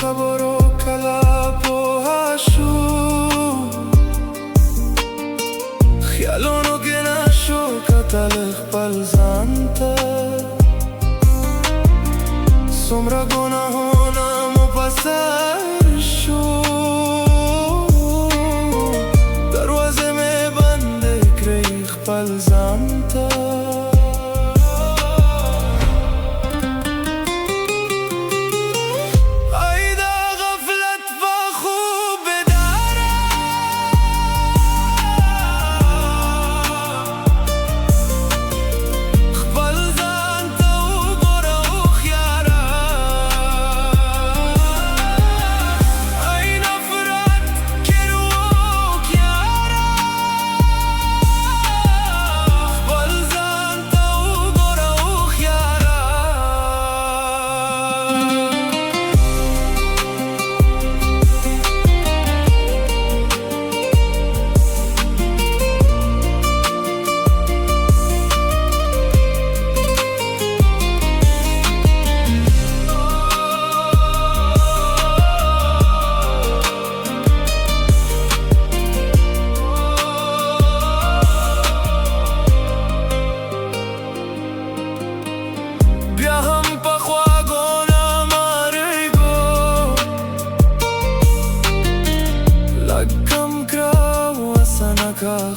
خبرو کلا پوهاشو خیالونو گناشو کتل خپل ځانته څومره ګناهونه مو په سر شو دروازې مې بندې کړې خپل ځانته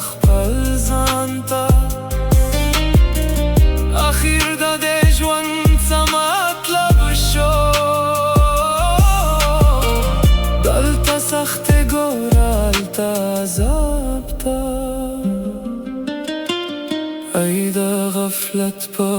خپل ځانته اخر د دې ژوند څه مطلب شو دلته سختې ګوره هلته عذاب ته ای د غفلت په